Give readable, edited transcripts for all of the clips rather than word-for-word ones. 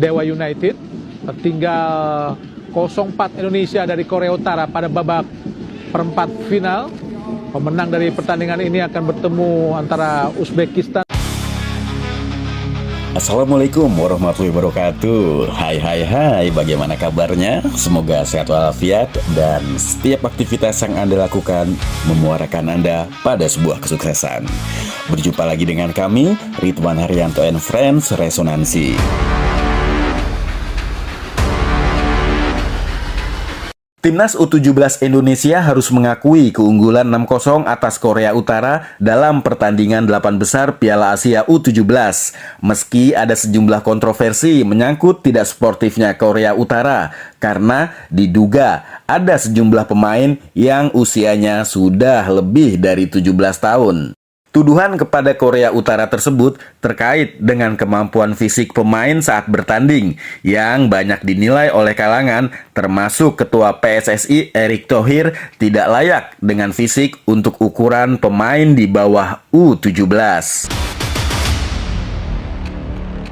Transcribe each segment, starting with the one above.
Dewa United. Tinggal 0-4 Indonesia dari Korea Utara pada babak perempat final. Pemenang dari pertandingan ini akan bertemu antara Uzbekistan. Assalamualaikum warahmatullahi wabarakatuh. Hai, bagaimana kabarnya? Semoga sehat walafiat dan setiap aktivitas yang Anda lakukan memuarakan Anda pada sebuah kesuksesan. Berjumpa lagi dengan kami, Ridwan Haryanto and Friends Resonansi. Timnas U17 Indonesia harus mengakui keunggulan 6-0 atas Korea Utara dalam pertandingan 8 besar Piala Asia U17. Meski ada sejumlah kontroversi menyangkut tidak sportifnya Korea Utara karena diduga ada sejumlah pemain yang usianya sudah lebih dari 17 tahun. Tuduhan kepada Korea Utara tersebut terkait dengan kemampuan fisik pemain saat bertanding yang banyak dinilai oleh kalangan termasuk Ketua PSSI Erick Thohir tidak layak dengan fisik untuk ukuran pemain di bawah U17.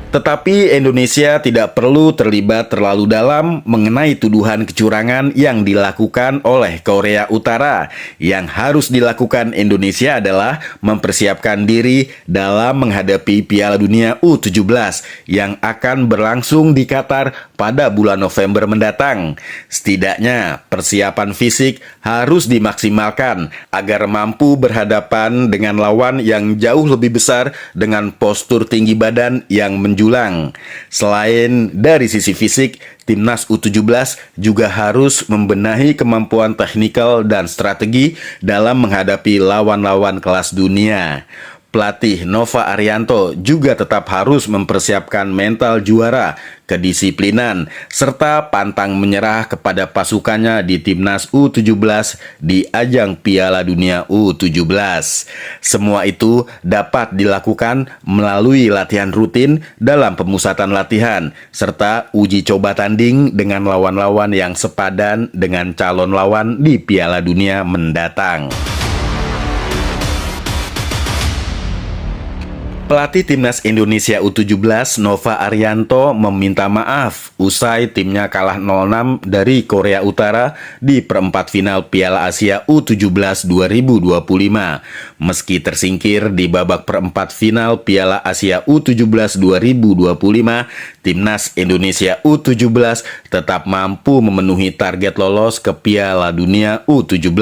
Tetapi Indonesia tidak perlu terlibat terlalu dalam mengenai tuduhan kecurangan yang dilakukan oleh Korea Utara. Yang harus dilakukan Indonesia adalah mempersiapkan diri dalam menghadapi Piala Dunia U17 yang akan berlangsung di Qatar pada bulan November mendatang. Setidaknya persiapan fisik harus dimaksimalkan agar mampu berhadapan dengan lawan yang jauh lebih besar dengan postur tinggi badan yang menjulang. Selain dari sisi fisik, Timnas U17 juga harus membenahi kemampuan teknikal dan strategi dalam menghadapi lawan-lawan kelas dunia. Pelatih Nova Arianto juga tetap harus mempersiapkan mental juara, kedisiplinan, serta pantang menyerah kepada pasukannya di Timnas U17 di ajang Piala Dunia U17. Semua itu dapat dilakukan melalui latihan rutin dalam pemusatan latihan, serta uji coba tanding dengan lawan-lawan yang sepadan dengan calon lawan di Piala Dunia mendatang. Pelatih Timnas Indonesia U17 Nova Arianto meminta maaf usai timnya kalah 0-6 dari Korea Utara di perempat final Piala Asia U17 2025. Meski tersingkir di babak perempat final Piala Asia U17 2025, Timnas Indonesia U17 tetap mampu memenuhi target lolos ke Piala Dunia U17.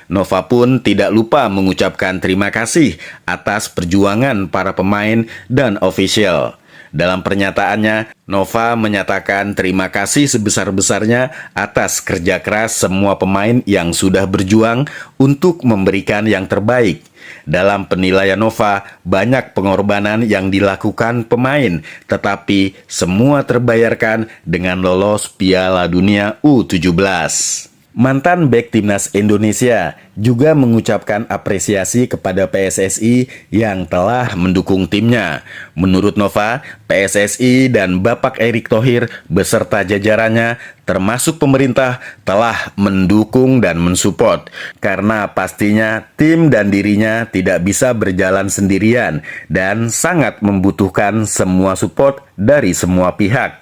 Nova pun tidak lupa mengucapkan terima kasih atas perjuangan para pemain dan ofisial. Dalam pernyataannya, Nova menyatakan terima kasih sebesar-besarnya atas kerja keras semua pemain yang sudah berjuang untuk memberikan yang terbaik. Dalam penilaian Nova, banyak pengorbanan yang dilakukan pemain, tetapi semua terbayarkan dengan lolos Piala Dunia U17. Mantan bek Timnas Indonesia juga mengucapkan apresiasi kepada PSSI yang telah mendukung timnya. Menurut Nova, PSSI dan Bapak Erick Thohir beserta jajarannya termasuk pemerintah telah mendukung dan mensupport karena pastinya tim dan dirinya tidak bisa berjalan sendirian dan sangat membutuhkan semua support dari semua pihak.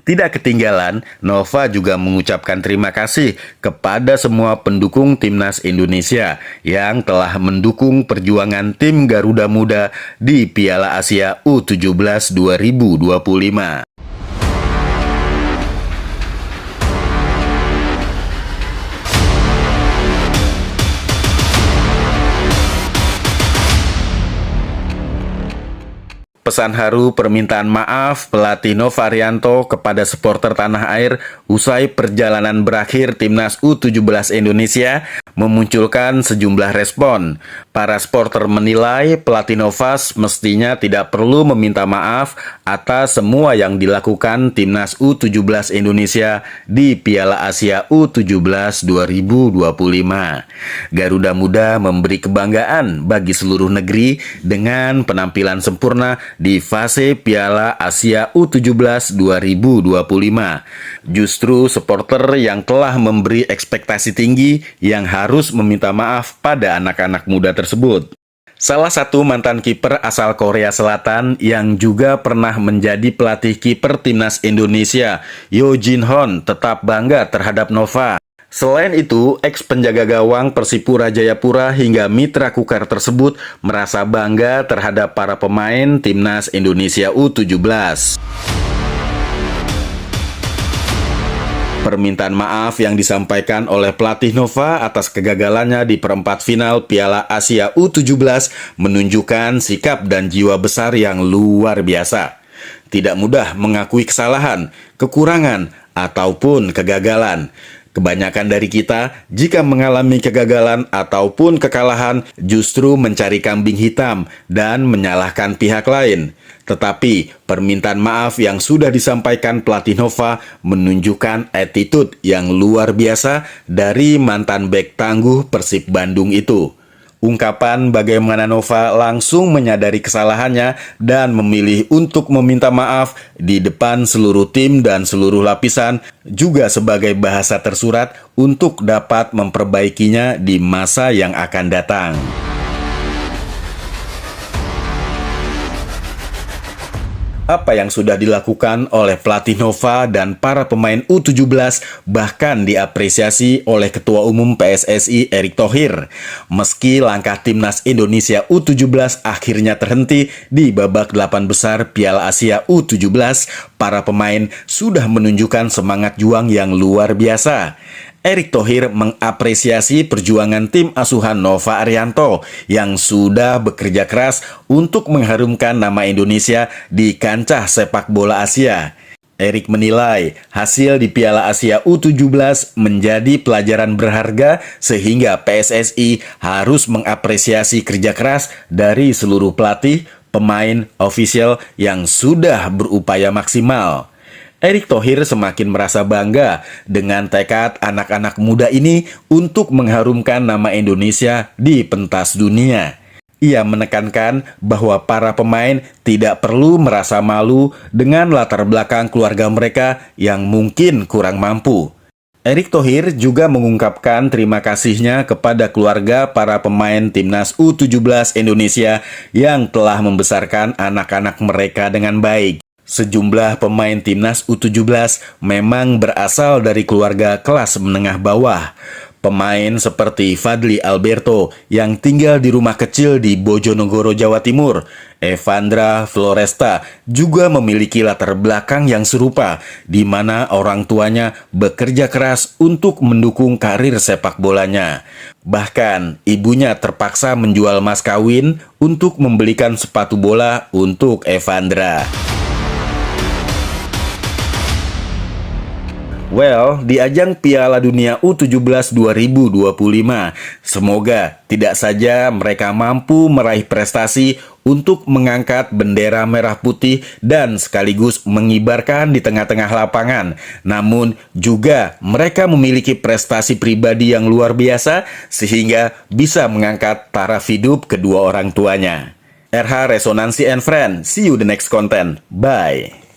Tidak ketinggalan, Nova juga mengucapkan terima kasih kepada semua pendukung Timnas Indonesia yang telah mendukung perjuangan tim Garuda Muda di Piala Asia U17 2025. Pesan haru permintaan maaf pelatih Nova Arianto kepada supporter tanah air usai perjalanan berakhir Timnas U17 Indonesia memunculkan sejumlah respon. Para supporter menilai pelatih Nova mestinya tidak perlu meminta maaf atas semua yang dilakukan Timnas U17 Indonesia di Piala Asia U17 2025. Garuda Muda memberi kebanggaan bagi seluruh negeri dengan penampilan sempurna di fase Piala Asia U17 2025. Justru supporter yang telah memberi ekspektasi tinggi yang harus meminta maaf pada anak-anak muda tersebut. Salah satu mantan kiper asal Korea Selatan yang juga pernah menjadi pelatih kiper timnas Indonesia, Yo Jin Hon, tetap bangga terhadap Nova. Selain itu, ex penjaga gawang Persipura Jayapura hingga mitra kukar tersebut merasa bangga terhadap para pemain timnas Indonesia U17. Permintaan maaf yang disampaikan oleh pelatih Nova atas kegagalannya di perempat final Piala Asia U17 menunjukkan sikap dan jiwa besar yang luar biasa. Tidak mudah mengakui kesalahan, kekurangan, ataupun kegagalan. Kebanyakan dari kita, jika mengalami kegagalan ataupun kekalahan, justru mencari kambing hitam dan menyalahkan pihak lain. Tetapi, permintaan maaf yang sudah disampaikan pelatih Nova menunjukkan attitude yang luar biasa dari mantan bek tangguh Persib Bandung itu. Ungkapan bagaimana Nova langsung menyadari kesalahannya dan memilih untuk meminta maaf di depan seluruh tim dan seluruh lapisan juga sebagai bahasa tersurat untuk dapat memperbaikinya di masa yang akan datang. Apa yang sudah dilakukan oleh pelatih Nova dan para pemain U17 bahkan diapresiasi oleh Ketua Umum PSSI Erick Thohir. Meski langkah timnas Indonesia U17 akhirnya terhenti di babak 8 besar Piala Asia U17, para pemain sudah menunjukkan semangat juang yang luar biasa. Erick Thohir mengapresiasi perjuangan tim asuhan Nova Arianto yang sudah bekerja keras untuk mengharumkan nama Indonesia di kancah sepak bola Asia. Erick menilai hasil di Piala Asia U17 menjadi pelajaran berharga sehingga PSSI harus mengapresiasi kerja keras dari seluruh pelatih, pemain, ofisial yang sudah berupaya maksimal. Erick Thohir semakin merasa bangga dengan tekad anak-anak muda ini untuk mengharumkan nama Indonesia di pentas dunia. Ia menekankan bahwa para pemain tidak perlu merasa malu dengan latar belakang keluarga mereka yang mungkin kurang mampu. Erick Thohir juga mengungkapkan terima kasihnya kepada keluarga para pemain timnas U17 Indonesia yang telah membesarkan anak-anak mereka dengan baik. Sejumlah pemain timnas U17 memang berasal dari keluarga kelas menengah bawah. Pemain seperti Fadly Alberto yang tinggal di rumah kecil di Bojonegoro, Jawa Timur, Evandra Floresta juga memiliki latar belakang yang serupa, di mana orang tuanya bekerja keras untuk mendukung karir sepak bolanya. Bahkan, ibunya terpaksa menjual mas kawin untuk membelikan sepatu bola untuk Evandra. Well, di ajang Piala Dunia U17 2025, semoga tidak saja mereka mampu meraih prestasi untuk mengangkat bendera merah putih dan sekaligus mengibarkan di tengah-tengah lapangan, namun juga mereka memiliki prestasi pribadi yang luar biasa sehingga bisa mengangkat taraf hidup kedua orang tuanya. RH Resonansi and Friends, see you the next content. Bye.